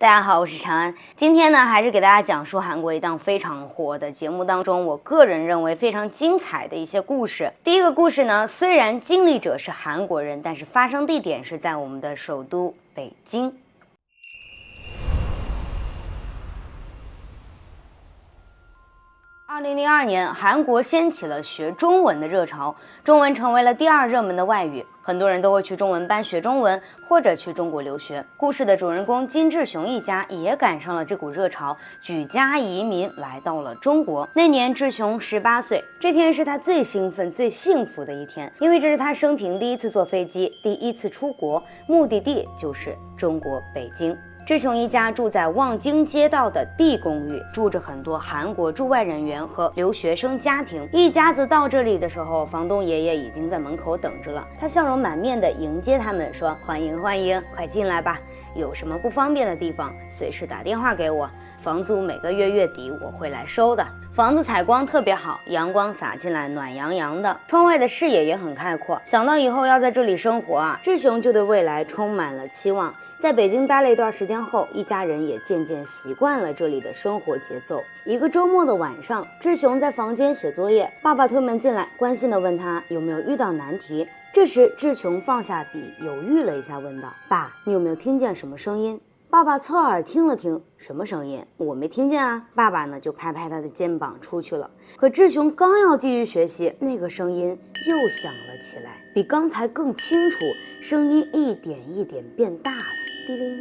大家好，我是长安。今天呢，还是给大家讲述韩国一档非常火的节目当中，我个人认为非常精彩的一些故事。第一个故事呢，虽然经历者是韩国人，但是发生地点是在我们的首都北京。2002年，韩国掀起了学中文的热潮，中文成为了第二热门的外语，很多人都会去中文班学中文，或者去中国留学。故事的主人公金智雄一家也赶上了这股热潮，举家移民来到了中国。那年智雄18岁，这天是他最兴奋、最幸福的一天，因为这是他生平第一次坐飞机，第一次出国，目的地就是中国北京。智雄一家住在望京街道的 D 公寓，住着很多韩国驻外人员和留学生家庭。一家子到这里的时候，房东爷爷已经在门口等着了。他笑容满面地迎接他们，说：“欢迎欢迎，快进来吧。有什么不方便的地方，随时打电话给我。房租每个月月底我会来收的。”房子采光特别好，阳光洒进来，暖洋洋的，窗外的视野也很开阔。想到以后要在这里生活啊，智雄就对未来充满了期望。在北京待了一段时间后，一家人也渐渐习惯了这里的生活节奏。一个周末的晚上，智雄在房间写作业，爸爸推门进来，关心地问他有没有遇到难题。这时智雄放下笔，犹豫了一下，问道：“爸，你有没有听见什么声音？”爸爸侧耳听了听，什么声音？我没听见啊。爸爸呢就拍拍他的肩膀出去了。可智雄刚要继续学习，那个声音又响了起来，比刚才更清楚，声音一点一点变大了，滴铃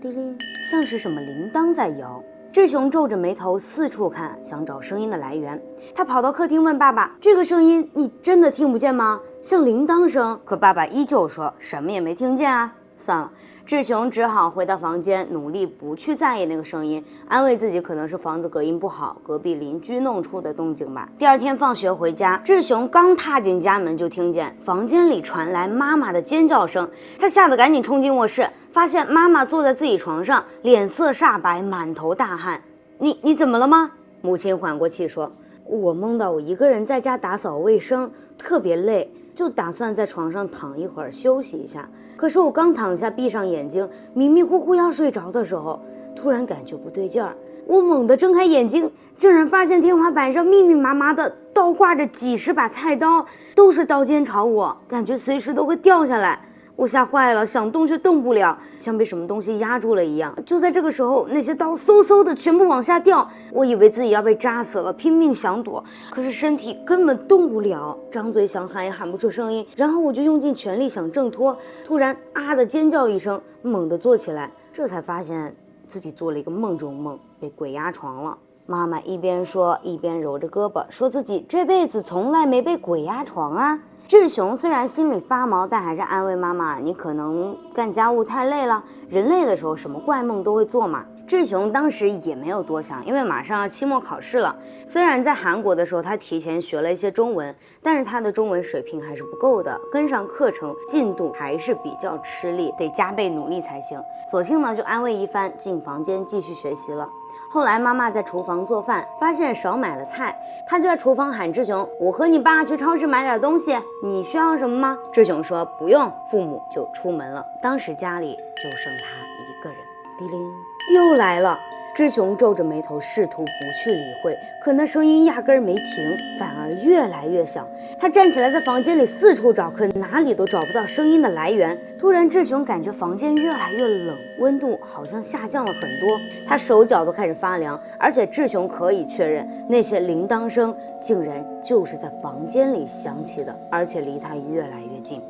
滴铃，像是什么铃铛在摇。智雄皱着眉头四处看，想找声音的来源。他跑到客厅问爸爸：“这个声音你真的听不见吗？像铃铛声。”可爸爸依旧说什么也没听见啊。算了，智雄只好回到房间，努力不去在意那个声音，安慰自己可能是房子隔音不好，隔壁邻居弄出的动静吧。第二天放学回家，智雄刚踏进家门，就听见房间里传来妈妈的尖叫声。他吓得赶紧冲进卧室，发现妈妈坐在自己床上，脸色煞白，满头大汗。你怎么了吗？母亲缓过气说：“我梦到我一个人在家打扫卫生，特别累，就打算在床上躺一会儿休息一下。可是我刚躺下，闭上眼睛，迷迷糊糊要睡着的时候，突然感觉不对劲儿。我猛地睁开眼睛，竟然发现天花板上密密麻麻的倒挂着几十把菜刀，都是刀尖朝我，感觉随时都会掉下来。我吓坏了，想动却动不了，像被什么东西压住了一样。就在这个时候，那些刀嗖嗖的全部往下掉，我以为自己要被扎死了，拼命想躲，可是身体根本动不了，张嘴想喊也喊不出声音。然后我就用尽全力想挣脱，突然啊的尖叫一声，猛地坐起来，这才发现自己做了一个梦中梦，被鬼压床了。妈妈一边说一边揉着胳膊，说自己这辈子从来没被鬼压床啊。智雄虽然心里发毛，但还是安慰妈妈：“你可能干家务太累了，人累的时候什么怪梦都会做嘛。”智雄当时也没有多想，因为马上要期末考试了。虽然在韩国的时候他提前学了一些中文，但是他的中文水平还是不够的，跟上课程进度还是比较吃力，得加倍努力才行。索性呢就安慰一番，进房间继续学习了。后来妈妈在厨房做饭，发现少买了菜，她就在厨房喊智雄：“我和你爸去超市买点东西，你需要什么吗？”智雄说：“不用。”父母就出门了。当时家里就剩他一个人。滴铃，又来了。智雄皱着眉头，试图不去理会，可那声音压根儿没停，反而越来越响。他站起来在房间里四处找，可哪里都找不到声音的来源。突然智雄感觉房间越来越冷，温度好像下降了很多，他手脚都开始发凉。而且智雄可以确认，那些铃铛声竟然就是在房间里响起的，而且离他越来越近。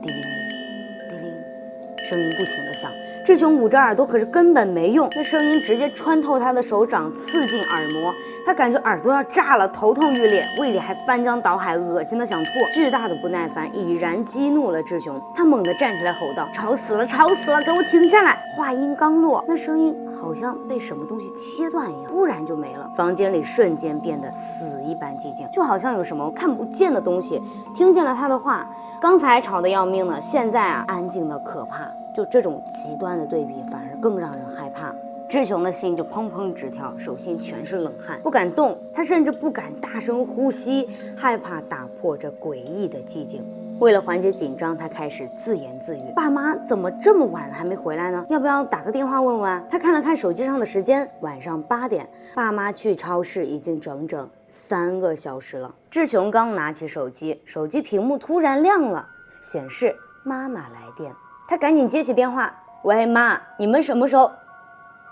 滴铃滴铃，声音不停地响。智雄捂着耳朵，可是根本没用，那声音直接穿透他的手掌，刺进耳膜。他感觉耳朵要炸了，头痛欲裂，胃里还翻江倒海，恶心的想吐。巨大的不耐烦已然激怒了智雄，他猛地站起来吼道：“吵死了，吵死了，给我停下来！”话音刚落，那声音好像被什么东西切断一样，突然就没了。房间里瞬间变得死一般寂静，就好像有什么看不见的东西听见了他的话。刚才吵得要命呢，现在安静的可怕。就这种极端的对比，反而更让人害怕。智雄的心就砰砰直跳，手心全是冷汗，不敢动，他甚至不敢大声呼吸，害怕打破这诡异的寂静。为了缓解紧张，他开始自言自语：爸妈怎么这么晚还没回来呢？要不要打个电话问问啊？他看了看手机上的时间，晚上8点，爸妈去超市已经整整3个小时了。志雄刚拿起手机，手机屏幕突然亮了，显示妈妈来电。他赶紧接起电话：喂，妈，你们什么时候？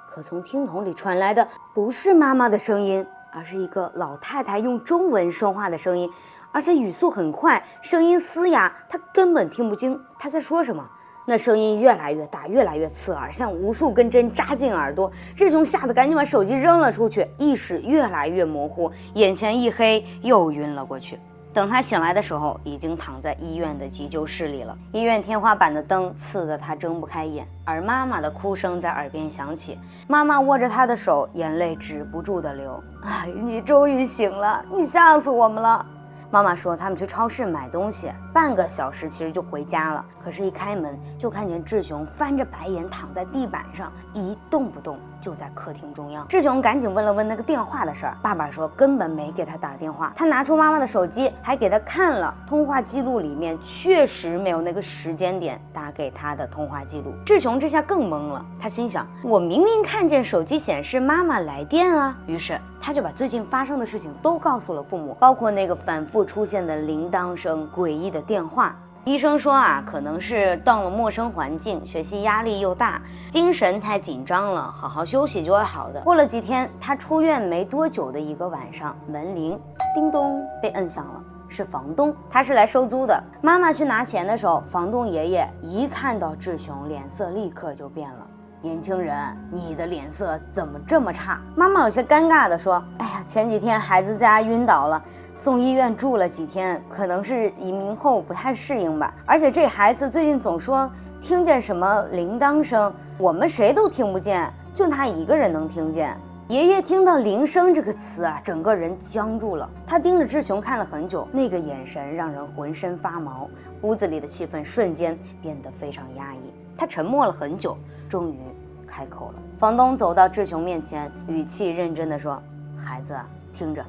可从听筒里传来的不是妈妈的声音，而是一个老太太用中文说话的声音，而且语速很快，声音嘶哑，他根本听不清他在说什么。那声音越来越大，越来越刺耳，像无数根针扎进耳朵。志雄吓得赶紧把手机扔了出去，意识越来越模糊，眼前一黑，又晕了过去。等他醒来的时候，已经躺在医院的急救室里了。医院天花板的灯刺得他睁不开眼，而妈妈的哭声在耳边响起。妈妈握着他的手，眼泪止不住的流。哎，你终于醒了，你吓死我们了。妈妈说他们去超市买东西，半个小时其实就回家了。可是，一开门就看见志雄翻着白眼躺在地板上，一动不动，就在客厅中央。志雄赶紧问了问那个电话的事儿，爸爸说根本没给他打电话。他拿出妈妈的手机，还给他看了通话记录，里面确实没有那个时间点打给他的通话记录。志雄这下更懵了，他心想：我明明看见手机显示妈妈来电啊！于是他就把最近发生的事情都告诉了父母，包括那个反复出现的铃铛声、诡异的电话。医生说啊，可能是到了陌生环境，学习压力又大，精神太紧张了，好好休息就会好的。过了几天，他出院没多久的一个晚上，门铃叮咚被摁响了，是房东，他是来收租的。妈妈去拿钱的时候，房东爷爷一看到志雄，脸色立刻就变了。年轻人，你的脸色怎么这么差？妈妈有些尴尬地说：哎呀，前几天孩子家晕倒了，送医院住了几天，可能是移民后不太适应吧。而且这孩子最近总说听见什么铃铛声，我们谁都听不见，就他一个人能听见。爷爷听到铃声这个词啊，整个人僵住了。他盯着志雄看了很久，那个眼神让人浑身发毛。屋子里的气氛瞬间变得非常压抑。他沉默了很久，终于开口了。房东走到志雄面前，语气认真地说：孩子，听着，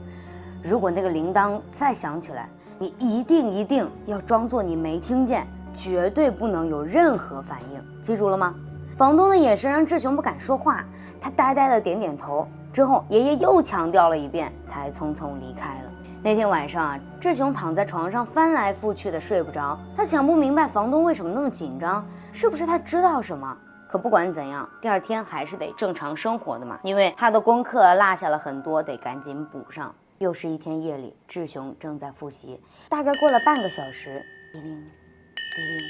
如果那个铃铛再响起来，你一定要装作你没听见，绝对不能有任何反应，记住了吗？房东的眼神让志雄不敢说话，他呆呆地点点头。之后爷爷又强调了一遍，才匆匆离开了。那天晚上啊，志雄躺在床上翻来覆去的睡不着，他想不明白房东为什么那么紧张，是不是他知道什么？可不管怎样，第二天还是得正常生活的嘛，因为他的功课落下了很多，得赶紧补上。又是一天夜里，志雄正在复习，大概过了半个小时，叮铃叮铃，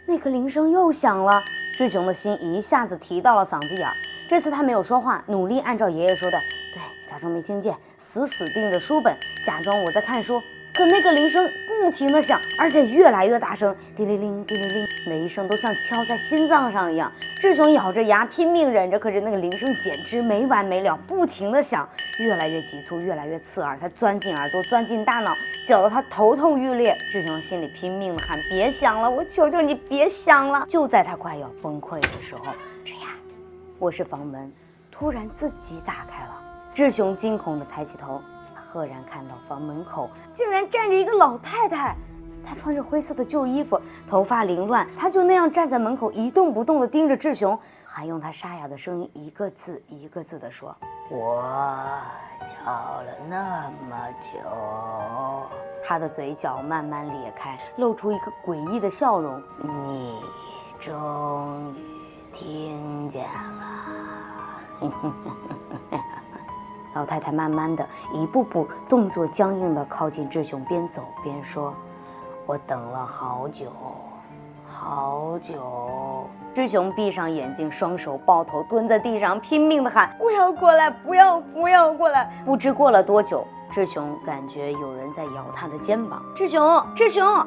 那个铃声又响了。志雄的心一下子提到了嗓子眼儿。这次他没有说话，努力按照爷爷说的，对，假装没听见，死盯着书本，假装我在看书。可那个铃声不停地响，而且越来越大声，叮铃铃叮铃铃，每一声都像敲在心脏上一样。志雄咬着牙拼命忍着，可是那个铃声简直没完没了，不停地响，越来越急促，越来越刺耳。他钻进耳朵，钻进大脑，搅得他头痛欲裂。志雄心里拼命地喊：别响了，我求求你别响了！就在他快要崩溃的时候，吱呀，卧室房门突然自己打开了。志雄惊恐地抬起头，赫然看到房门口竟然站着一个老太太。她穿着灰色的旧衣服，头发凌乱，她就那样站在门口一动不动地盯着志雄，还用她沙哑的声音一个字一个字地说：我叫了那么久。她的嘴角慢慢裂开，露出一个诡异的笑容：你终于听见了。老太太慢慢的一步步动作僵硬的靠近志雄，边走边说：我等了好久好久。志雄闭上眼睛，双手抱头蹲在地上，拼命的喊：不要过来，不要过来。不知过了多久，志雄感觉有人在摇他的肩膀。志雄，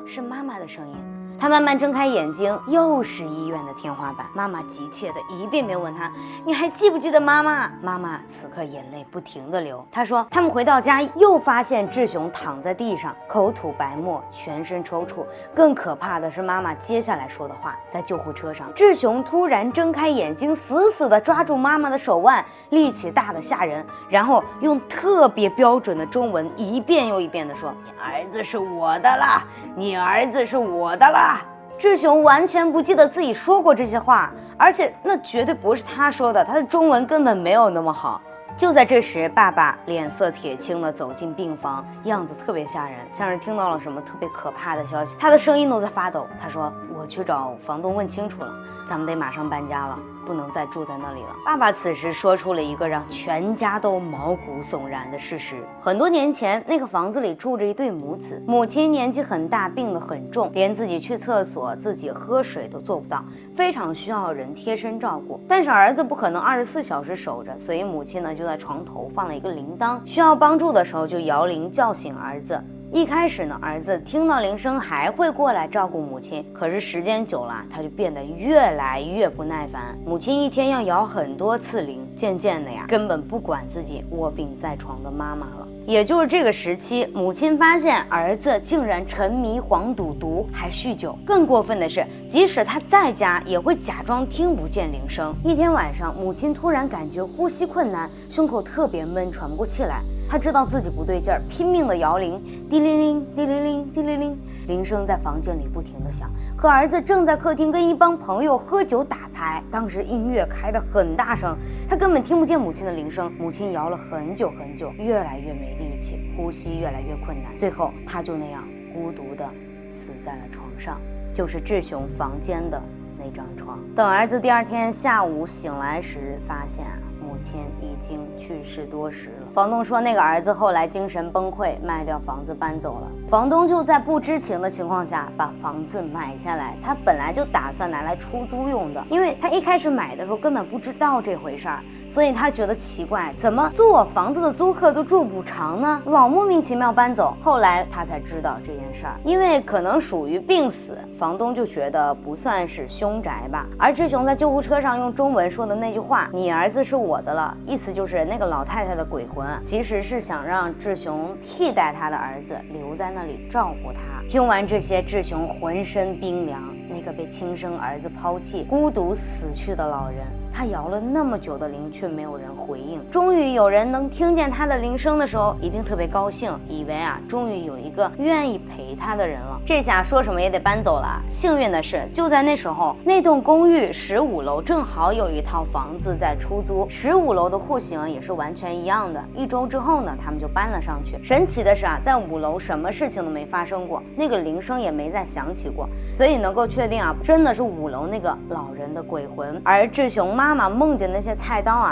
是妈妈的声音。他慢慢睁开眼睛，又是医院的天花板。妈妈急切的一遍遍问他：“你还记不记得妈妈？”妈妈此刻眼泪不停的流。他说，他们回到家又发现志雄躺在地上，口吐白沫，全身抽搐。更可怕的是妈妈接下来说的话。在救护车上，志雄突然睁开眼睛，死死的抓住妈妈的手腕，力气大的吓人，然后用特别标准的中文一遍又一遍的说：“你儿子是我的啦，你儿子是我的啦。”志雄完全不记得自己说过这些话，而且那绝对不是他说的，他的中文根本没有那么好。就在这时，爸爸脸色铁青地走进病房，样子特别吓人，像是听到了什么特别可怕的消息，他的声音都在发抖。他说：“我去找房东问清楚了，咱们得马上搬家了，不能再住在那里了。”爸爸此时说出了一个让全家都毛骨悚然的事实：很多年前，那个房子里住着一对母子，母亲年纪很大，病得很重，连自己去厕所、自己喝水都做不到，非常需要人贴身照顾。但是儿子不可能24小时守着，所以母亲呢就在床头放了一个铃铛，需要帮助的时候就摇铃叫醒儿子。一开始呢，儿子听到铃声还会过来照顾母亲，可是时间久了，他就变得越来越不耐烦。母亲一天要摇很多次铃，渐渐的呀，根本不管自己卧病在床的妈妈了。也就是这个时期，母亲发现儿子竟然沉迷黄赌毒，还酗酒。更过分的是，即使他在家，也会假装听不见铃声。一天晚上，母亲突然感觉呼吸困难，胸口特别闷，喘不过气来。他知道自己不对劲儿，拼命的摇铃，滴铃铃，滴铃铃，滴铃铃，铃声在房间里不停的响。可儿子正在客厅跟一帮朋友喝酒打牌，当时音乐开得很大声，他根本听不见母亲的铃声。母亲摇了很久很久，越来越没力气，呼吸越来越困难，最后他就那样孤独的死在了床上，就是志雄房间的那张床。等儿子第二天下午醒来时，发现母亲已经去世多时了。房东说那个儿子后来精神崩溃，卖掉房子搬走了。房东就在不知情的情况下把房子买下来，他本来就打算拿来出租用的，因为他一开始买的时候根本不知道这回事儿，所以他觉得奇怪，怎么租我房子的租客都住不长呢？老莫名其妙搬走。后来他才知道这件事儿，因为可能属于病死，房东就觉得不算是凶宅吧。而志雄在救护车上用中文说的那句话：“你儿子是我的了”，意思就是那个老太太的鬼魂其实是想让志雄替代他的儿子留在那里照顾他。听完这些，志雄浑身冰凉。那个被亲生儿子抛弃、孤独死去的老人，他摇了那么久的铃，却没有人回应。终于有人能听见他的铃声的时候，一定特别高兴，以为终于有一个愿意陪他的人了。这下说什么也得搬走了。幸运的是，就在那时候，那栋公寓15楼正好有一套房子在出租，15楼的户型也是完全一样的。1周之后呢，他们就搬了上去。神奇的是在5楼什么事情都没发生过，那个铃声也没再响起过，所以能够确定真的是5楼那个老人的鬼魂。而志雄妈妈梦见那些菜刀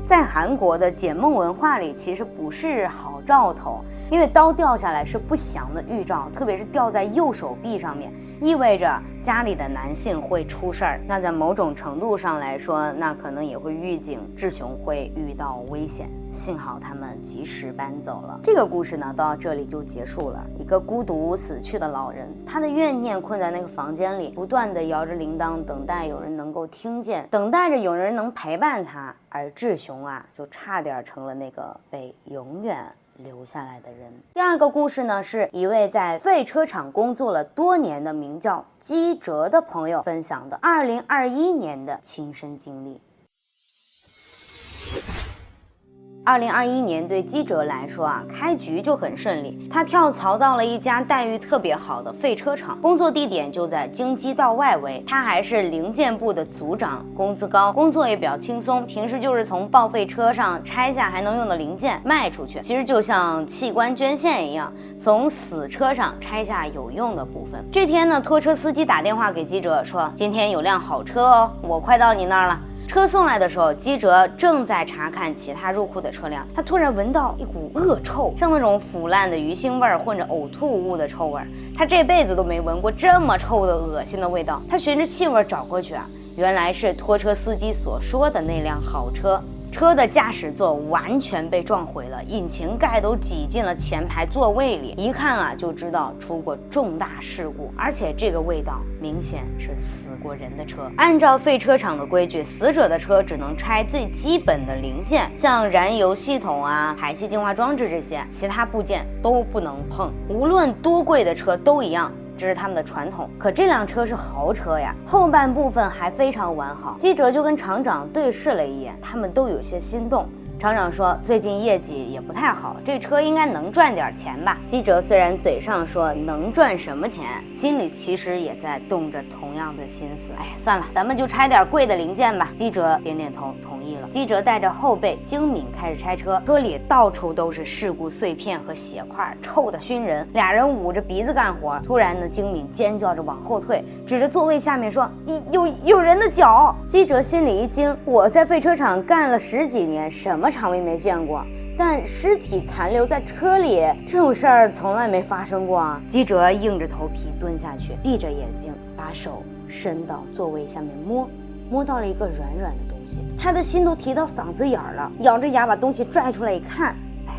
在韩国的解梦文化里其实不是好兆头，因为刀掉下来是不祥的预兆，特别是掉在右手臂上面，意味着家里的男性会出事儿。那在某种程度上来说，那可能也会预警志雄会遇到危险。幸好他们及时搬走了。这个故事呢，到这里就结束了。一个孤独死去的老人，他的怨念困在那个房间里，不断地摇着铃铛，等待有人能够听见，等待着有人能陪伴他。而志雄就差点成了那个被永远留下来的人。第二个故事呢，是一位在废车厂工作了多年的名叫基哲的朋友分享的2021年的亲身经历。2021年对基哲来说开局就很顺利，他跳槽到了一家待遇特别好的废车厂，工作地点就在京畿道外围，他还是零件部的组长，工资高，工作也比较轻松，平时就是从报废车上拆下还能用的零件卖出去，其实就像器官捐献一样，从死车上拆下有用的部分。这天呢，拖车司机打电话给基哲说，今天有辆好车哦，我快到你那儿了。车送来的时候，基哲正在查看其他入库的车辆，他突然闻到一股恶臭，像那种腐烂的鱼腥味混着呕吐物的臭味，他这辈子都没闻过这么臭的恶心的味道。他循着气味找过去原来是拖车司机所说的那辆好车。车的驾驶座完全被撞毁了，引擎盖都挤进了前排座位里，一看啊就知道出过重大事故，而且这个味道明显是死过人的车。按照废车厂的规矩，死者的车只能拆最基本的零件，像燃油系统啊、排气净化装置这些，其他部件都不能碰，无论多贵的车都一样。这是他们的传统，可这辆车是豪车呀，后半部分还非常完好。记者就跟厂长对视了一眼，他们都有些心动。厂长说最近业绩也不太好，这车应该能赚点钱吧。记者虽然嘴上说能赚什么钱，心里其实也在动着同样的心思。哎，算了，咱们就拆点贵的零件吧。记者点点头同意了。记者带着后辈精敏开始拆车，车里到处都是事故碎片和血块，臭得熏人。俩人捂着鼻子干活，突然呢，精敏尖叫着往后退，指着座位下面说有人的脚。记者心里一惊，我在废车厂干了10几年，什么场面没见过，但尸体残留在车里这种事儿从来没发生过啊！记者硬着头皮蹲下去，闭着眼睛，把手伸到座位下面摸到了一个软软的东西，他的心都提到嗓子眼儿了，咬着牙把东西拽出来一看，哎，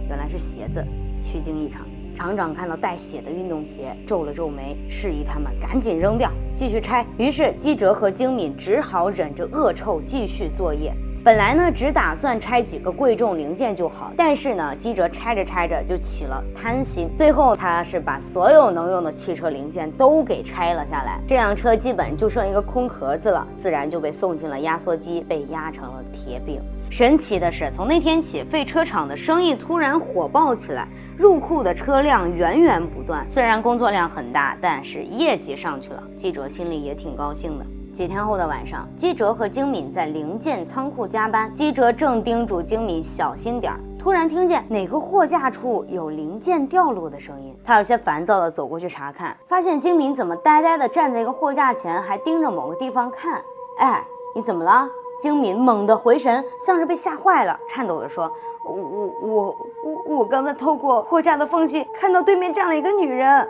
原来是鞋子，虚惊一场。厂长看到带血的运动鞋，皱了皱眉，示意他们赶紧扔掉，继续拆。于是记者和精敏只好忍着恶臭继续作业。本来呢，只打算拆几个贵重零件就好，但是呢，记者拆着拆着就起了贪心，最后他是把所有能用的汽车零件都给拆了下来。这辆车基本就剩一个空壳子了，自然就被送进了压缩机，被压成了铁饼。神奇的是，从那天起，废车厂的生意突然火爆起来，入库的车辆源源不断。虽然工作量很大，但是业绩上去了，记者心里也挺高兴的。几天后的晚上，记者和精敏在零件仓库加班，记者正叮嘱精敏小心点，突然听见哪个货架处有零件掉落的声音。他有些烦躁地走过去查看，发现精敏怎么呆呆地站在一个货架前，还盯着某个地方看。哎，你怎么了？精敏猛地回神，像是被吓坏了，颤抖地说：我刚才透过货架的缝隙看到对面站了一个女人，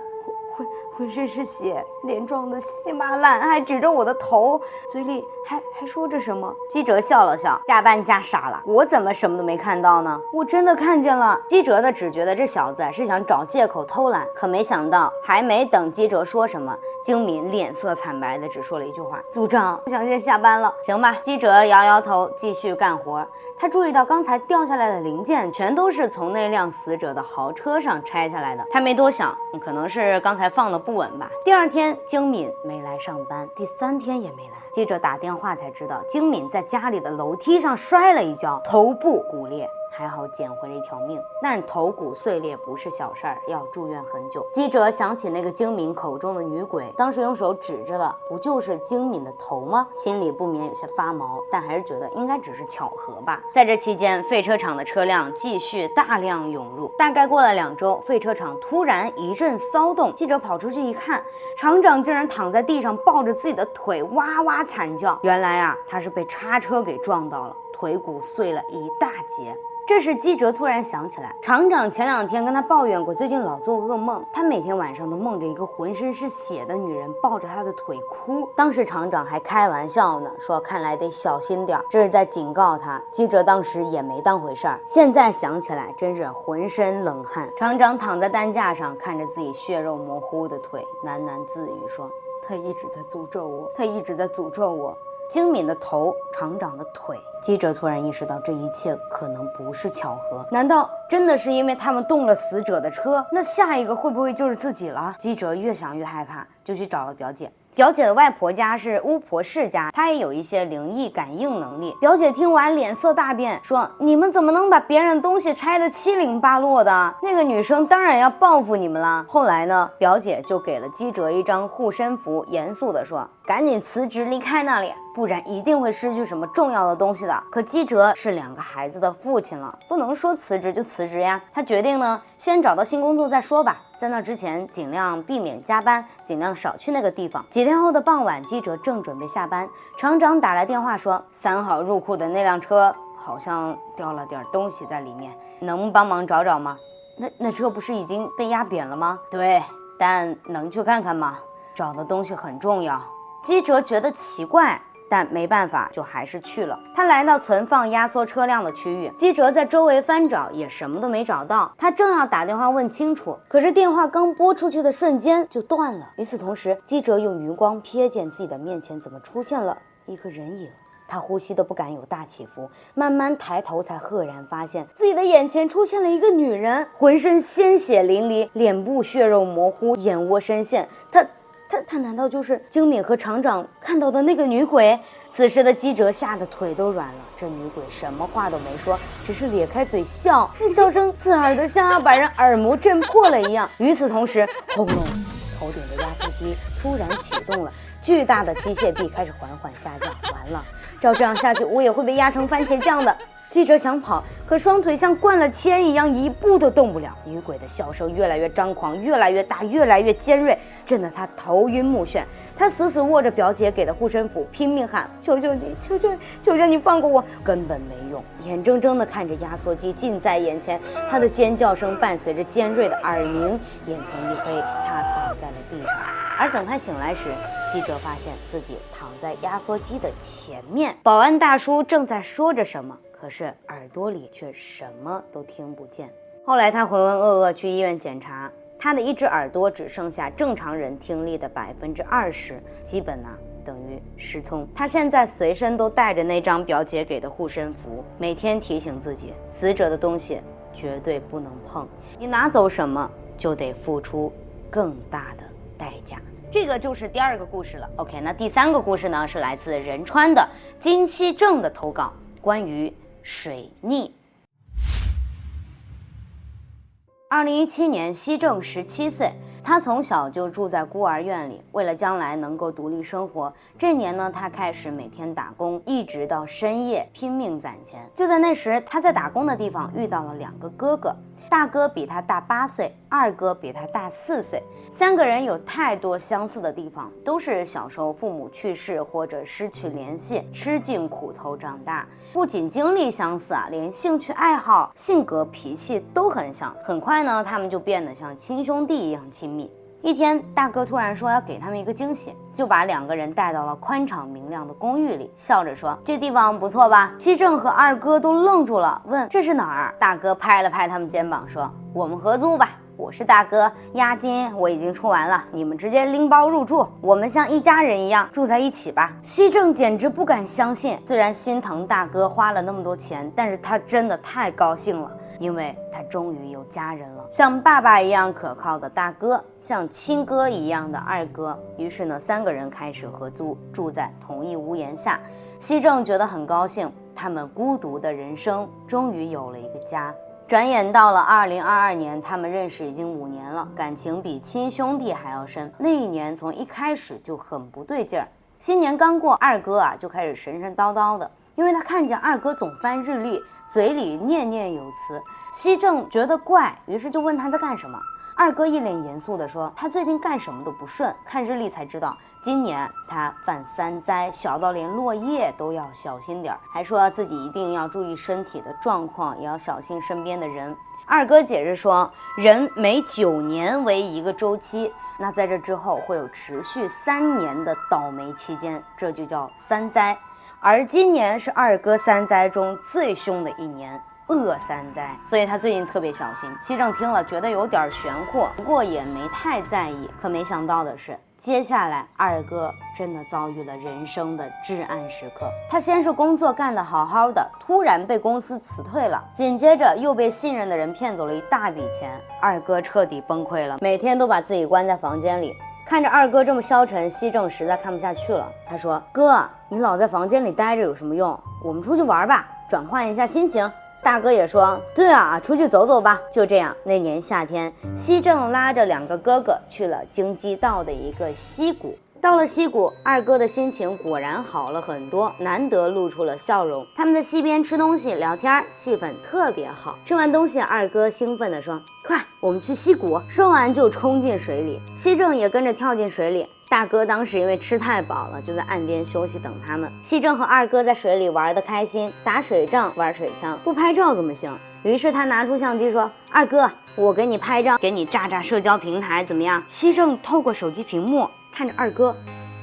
浑身是血，脸撞得稀巴烂，还指着我的头，嘴里还说着什么。记者笑了笑，加班加傻了，我怎么什么都没看到呢？我真的看见了。记者只觉得这小子是想找借口偷懒，可没想到还没等记者说什么，精敏脸色惨白的只说了一句话：组长，我想先下班了。行吧。记者摇摇头，继续干活。他注意到刚才掉下来的零件全都是从那辆死者的豪车上拆下来的，他没多想，可能是刚才放的不稳吧。第二天精敏没来上班，第3天也没来。记者打电话才知道，精敏在家里的楼梯上摔了一跤，头部骨裂，还好捡回了一条命，但头骨碎裂不是小事儿，要住院很久。记者想起那个精敏口中的女鬼，当时用手指着的不就是精敏的头吗？心里不免有些发毛，但还是觉得应该只是巧合吧。在这期间，废车厂的车辆继续大量涌入，大概过了2周，废车厂突然一阵骚动，记者跑出去一看，厂长竟然躺在地上抱着自己的腿哇哇惨叫。原来啊，他是被叉车给撞到了，腿骨碎了一大截。这时记者突然想起来，厂长前2天跟他抱怨过，最近老做噩梦，他每天晚上都梦着一个浑身是血的女人抱着他的腿哭。当时厂长还开玩笑呢，说看来得小心点，这是在警告他。记者当时也没当回事儿，现在想起来真是浑身冷汗。厂长躺在担架上，看着自己血肉模糊的腿，喃喃自语说：他一直在诅咒我，他一直在诅咒我。精敏的头，厂长的腿。记者突然意识到，这一切可能不是巧合，难道真的是因为他们动了死者的车？那下一个会不会就是自己了？记者越想越害怕，就去找了表姐。表姐的外婆家是巫婆世家，她也有一些灵异感应能力。表姐听完脸色大变，说：你们怎么能把别人的东西拆得七零八落的？那个女生当然要报复你们了。后来呢，表姐就给了记者一张护身符，严肃地说：赶紧辞职离开那里，不然一定会失去什么重要的东西的。可记者是2个孩子的父亲了，不能说辞职就辞职呀。他决定呢，先找到新工作再说吧，在那之前尽量避免加班，尽量少去那个地方。几天后的傍晚，记者正准备下班，厂长打来电话说，3号入库的那辆车好像掉了点东西在里面，能帮忙找找吗？那车不是已经被压扁了吗？对，但能去看看吗？找的东西很重要。记者觉得奇怪，但没办法，就还是去了。他来到存放压缩车辆的区域，记者在周围翻找，也什么都没找到。他正要打电话问清楚，可是电话刚拨出去的瞬间就断了。与此同时，记者用余光瞥见自己的面前怎么出现了一个人影。他呼吸都不敢有大起伏，慢慢抬头才赫然发现自己的眼前出现了一个女人，浑身鲜血淋漓，脸部血肉模糊，眼窝深陷。他难道就是精敏和厂长看到的那个女鬼？此时的记者吓得腿都软了。这女鬼什么话都没说，只是咧开嘴笑，那笑声刺耳的像要把人耳膜震破了一样。与此同时，轰隆，头顶的压缩机突然启动了，巨大的机械臂开始缓缓下降。完了，照这样下去，我也会被压成番茄酱的。记者想跑，可双腿像灌了铅一样，一步都动不了。女鬼的笑声越来越张狂，越来越大，越来越尖锐，震得他头晕目眩。他死死握着表姐给的护身符，拼命喊：“求求你，求求你放过我！”根本没用，眼睁睁地看着压缩机近在眼前，他的尖叫声伴随着尖锐的耳鸣，眼前一黑，他倒在了地上。而等他醒来时，记者发现自己躺在压缩机的前面，保安大叔正在说着什么，可是耳朵里却什么都听不见。后来他浑浑噩噩去医院检查，他的一只耳朵只剩下正常人听力的20%，基本等于失聪。他现在随身都带着那张表姐给的护身符，每天提醒自己，死者的东西绝对不能碰，你拿走什么就得付出更大的代价。这个就是第二个故事了。OK， 那第三个故事呢，是来自仁川的金熙正的投稿，关于水逆。2017年，熙正17岁，他从小就住在孤儿院里，为了将来能够独立生活，这年呢，他开始每天打工，一直到深夜拼命攒钱。就在那时，他在打工的地方遇到了2个哥哥，大哥比他大8岁，二哥比他大4岁。3个人有太多相似的地方，都是小时候父母去世或者失去联系，吃尽苦头长大。不仅经历相似连兴趣爱好、性格、脾气都很像。很快呢，他们就变得像亲兄弟一样亲密。一天，大哥突然说要给他们一个惊喜，就把2个人带到了宽敞明亮的公寓里，笑着说：“这地方不错吧？”熙正和二哥都愣住了，问：“这是哪儿？”大哥拍了拍他们肩膀说：“我们合租吧。我是大哥，押金我已经出完了，你们直接拎包入住，我们像一家人一样住在一起吧。”熙正简直不敢相信，虽然心疼大哥花了那么多钱，但是他真的太高兴了，因为他终于有家人了，像爸爸一样可靠的大哥，像亲哥一样的二哥。于是呢，3个人开始合租，住在同一屋檐下。熙正觉得很高兴，他们孤独的人生终于有了一个家。转眼到了2022年，他们认识已经5年了，感情比亲兄弟还要深。那一年从一开始就很不对劲儿。新年刚过，二哥就开始神神叨叨的，因为他看见二哥总翻日历，嘴里念念有词。熙正觉得怪，于是就问他在干什么。二哥一脸严肃地说，他最近干什么都不顺，看日历才知道今年他犯3灾，小到连落叶都要小心点，还说自己一定要注意身体的状况，也要小心身边的人。二哥解释说，人每9年为一个周期，那在这之后会有持续3年的倒霉期间，这就叫3灾。而今年是二哥3灾中最凶的一年，恶3灾，所以他最近特别小心。熙正听了觉得有点玄乎，不过也没太在意。可没想到的是，接下来二哥真的遭遇了人生的至暗时刻。他先是工作干得好好的，突然被公司辞退了，紧接着又被信任的人骗走了一大笔钱。二哥彻底崩溃了，每天都把自己关在房间里。看着二哥这么消沉，熙正实在看不下去了。他说，哥，你老在房间里待着有什么用？我们出去玩吧，转换一下心情。大哥也说，对啊，出去走走吧。就这样，那年夏天，熙正拉着2个哥哥去了京畿道的一个溪谷。到了溪谷，二哥的心情果然好了很多，难得露出了笑容。他们在溪边吃东西聊天，气氛特别好。吃完东西，二哥兴奋地说，快，我们去溪谷。说完就冲进水里，熙正也跟着跳进水里。大哥当时因为吃太饱了，就在岸边休息等他们。熙正和二哥在水里玩得开心，打水仗，玩水枪，不拍照怎么行？于是他拿出相机说，二哥，我给你拍照，给你炸炸社交平台怎么样？熙正透过手机屏幕看着二哥，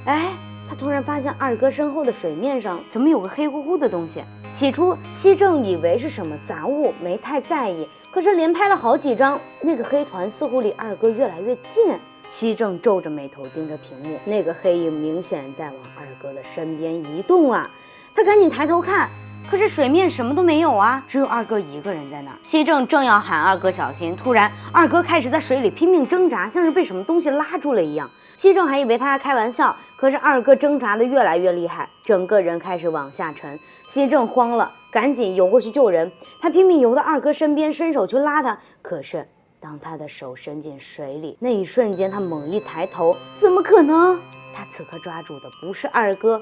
哎，他突然发现二哥身后的水面上怎么有个黑乎乎的东西。起初西正以为是什么杂物，没太在意，可是连拍了好几张，那个黑团似乎离二哥越来越近。西正皱着眉头盯着屏幕，那个黑影明显在往二哥的身边移动啊！他赶紧抬头看，可是水面什么都没有啊，只有二哥一个人在那儿。西正正要喊二哥小心，突然二哥开始在水里拼命挣扎，像是被什么东西拉住了一样。西正还以为他在开玩笑，可是二哥挣扎的越来越厉害，整个人开始往下沉。西正慌了，赶紧游过去救人。他拼命游到二哥身边，伸手去拉他，可是当他的手伸进水里那一瞬间，他猛一抬头，怎么可能？他此刻抓住的不是二哥，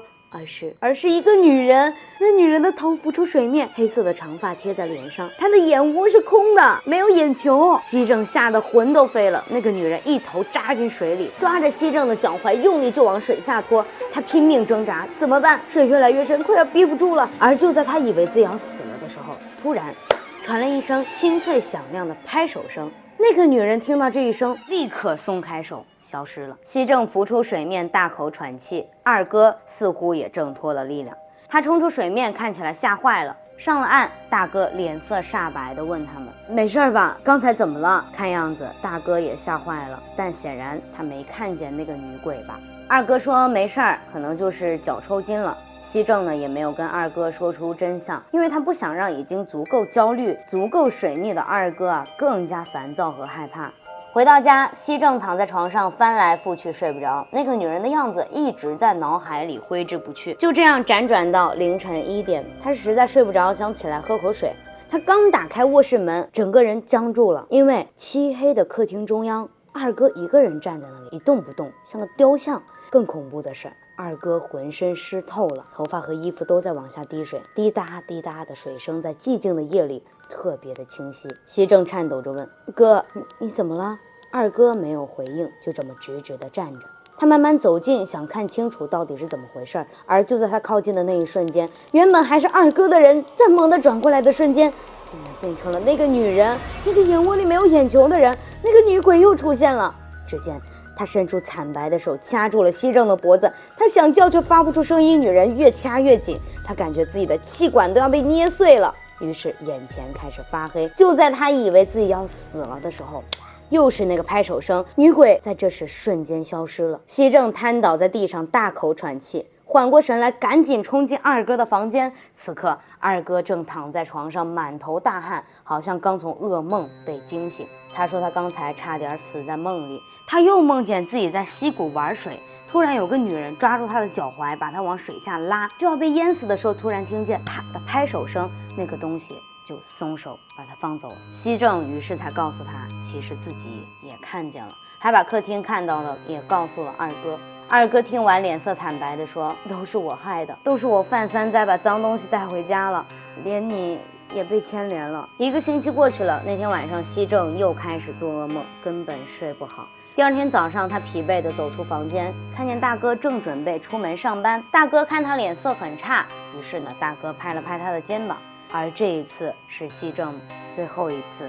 而是一个女人。那女人的头浮出水面，黑色的长发贴在脸上，她的眼窝是空的，没有眼球。西正吓得魂都飞了。那个女人一头扎进水里，抓着西正的脚踝用力就往水下拖。他拼命挣扎，怎么办？水越来越深，快要憋不住了。而就在他以为自己要死了的时候，突然传来一声清脆响亮的拍手声。那个女人听到这一声，立刻松开手，消失了。西正浮出水面，大口喘气。二哥似乎也挣脱了力量，他冲出水面，看起来吓坏了。上了岸，大哥脸色煞白地问他们：“没事吧？刚才怎么了？”看样子大哥也吓坏了，但显然他没看见那个女鬼吧。二哥说没事儿，可能就是脚抽筋了。西正呢也没有跟二哥说出真相，因为他不想让已经足够焦虑、足够水逆的二哥更加烦躁和害怕。回到家，西正躺在床上翻来覆去睡不着，那个女人的样子一直在脑海里挥之不去。就这样辗转到凌晨1点，他实在睡不着，想起来喝口水。他刚打开卧室门，整个人僵住了，因为漆黑的客厅中央，二哥一个人站在那里一动不动，像个雕像。更恐怖的是，二哥浑身湿透了，头发和衣服都在往下滴水，滴答滴答的水声在寂静的夜里特别的清晰。西正颤抖着问：“哥，你怎么了？”二哥没有回应，就这么直直的站着。他慢慢走近，想看清楚到底是怎么回事。而就在他靠近的那一瞬间，原本还是二哥的人，在猛地转过来的瞬间，竟然变成了那个女人，那个眼窝里没有眼球的人，那个女鬼又出现了。只见他伸出惨白的手掐住了西正的脖子，他想叫却发不出声音，女人越掐越紧，他感觉自己的气管都要被捏碎了，于是眼前开始发黑。就在他以为自己要死了的时候，又是那个拍手声，女鬼在这时瞬间消失了。西正瘫倒在地上，大口喘气，缓过神来，赶紧冲进二哥的房间。此刻二哥正躺在床上，满头大汗，好像刚从噩梦被惊醒。他说他刚才差点死在梦里，他又梦见自己在溪谷玩水，突然有个女人抓住他的脚踝，把他往水下拉，就要被淹死的时候，突然听见啪的拍手声，那个东西就松手把他放走了。西正于是才告诉他，其实自己也看见了，还把客厅看到的也告诉了二哥。二哥听完脸色惨白地说：“都是我害的，都是我犯三灾把脏东西带回家了，连你也被牵连了。”1个星期过去了，那天晚上西正又开始做噩梦，根本睡不好。第二天早上，他疲惫地走出房间，看见大哥正准备出门上班。大哥看他脸色很差，于是呢，大哥拍了拍他的肩膀。而这一次是西正最后一次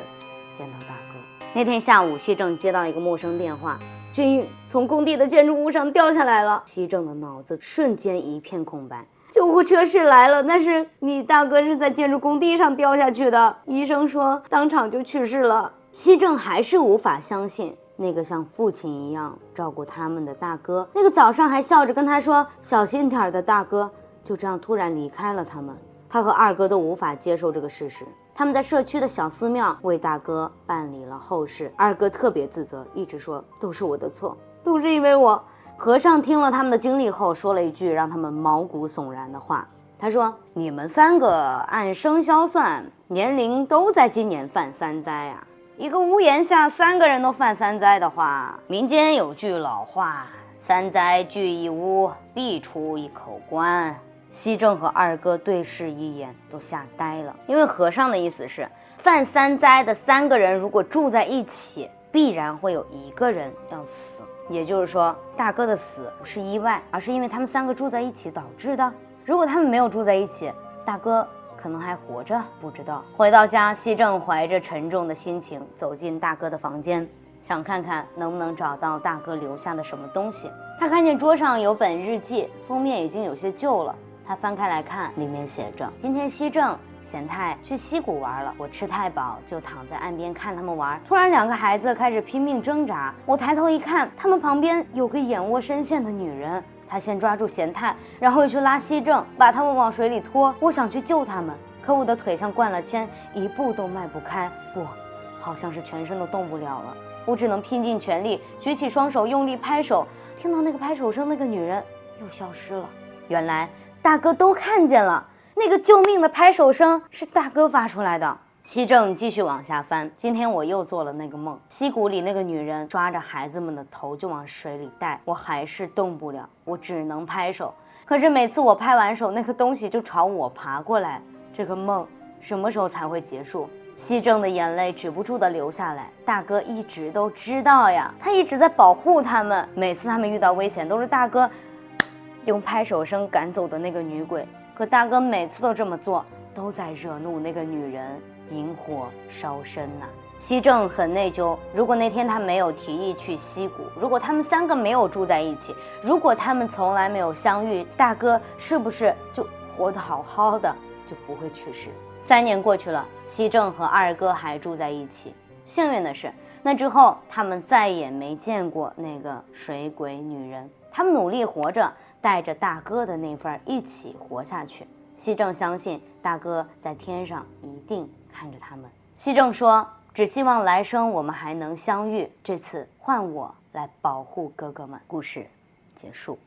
见到大哥。那天下午，西正接到一个陌生电话，军营从工地的建筑物上掉下来了。西正的脑子瞬间一片空白。救护车是来了，但是你大哥是在建筑工地上掉下去的，医生说当场就去世了。西正还是无法相信，那个像父亲一样照顾他们的大哥，那个早上还笑着跟他说小心点的大哥，就这样突然离开了他们。他和二哥都无法接受这个事实。他们在社区的小寺庙为大哥办理了后事。二哥特别自责，一直说都是我的错，都是因为我。和尚听了他们的经历后，说了一句让他们毛骨悚然的话。他说：“你们3个按生肖算，年龄都在今年犯三灾啊。一个屋檐下3个人都犯三灾的话，民间有句老话，三灾聚一屋，必出一口棺。”西正和二哥对视一眼，都吓呆了。因为和尚的意思是，犯三灾的3个人如果住在一起，必然会有1个人要死。也就是说，大哥的死不是意外，而是因为他们3个住在一起导致的。如果他们没有住在一起，大哥可能还活着，不知道。回到家，西正怀着沉重的心情走进大哥的房间，想看看能不能找到大哥留下的什么东西。他看见桌上有本日记，封面已经有些旧了。他翻开来看，里面写着：今天西正、贤太去溪谷玩了，我吃太饱，就躺在岸边看他们玩。突然，2个孩子开始拼命挣扎。我抬头一看，他们旁边有个眼窝深陷的女人。他先抓住贤太，然后又去拉西正，把他们往水里拖。我想去救他们，可我的腿像灌了铅，一步都迈不开。不，好像是全身都动不了了。我只能拼尽全力举起双手，用力拍手。听到那个拍手声，那个女人又消失了。原来大哥都看见了，那个救命的拍手声是大哥发出来的。西正继续往下翻，今天我又做了那个梦，溪谷里那个女人抓着孩子们的头就往水里带，我还是动不了，我只能拍手。可是每次我拍完手，那个东西就朝我爬过来。这个梦什么时候才会结束？西正的眼泪止不住的流下来。大哥一直都知道呀，他一直在保护他们，每次他们遇到危险都是大哥用拍手声赶走的那个女鬼。可大哥每次都这么做，都在惹怒那个女人，引火烧身呐。西正很内疚，如果那天他没有提议去溪谷，如果他们3个没有住在一起，如果他们从来没有相遇，大哥是不是就活得好好的，就不会去世？3年过去了，西正和2哥还住在一起。幸运的是，那之后他们再也没见过那个水鬼女人。他们努力活着，带着大哥的那份一起活下去。西正相信大哥在天上一定看着他们。西正说，只希望来生我们还能相遇，这次换我来保护哥哥们。故事结束。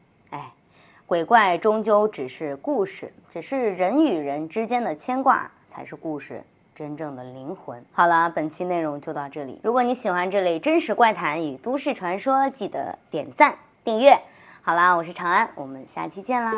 鬼怪终究只是故事，只是人与人之间的牵挂才是故事真正的灵魂。好了，本期内容就到这里。如果你喜欢这类真实怪谈与都市传说，记得点赞订阅。好啦，我是长安，我们下期见啦。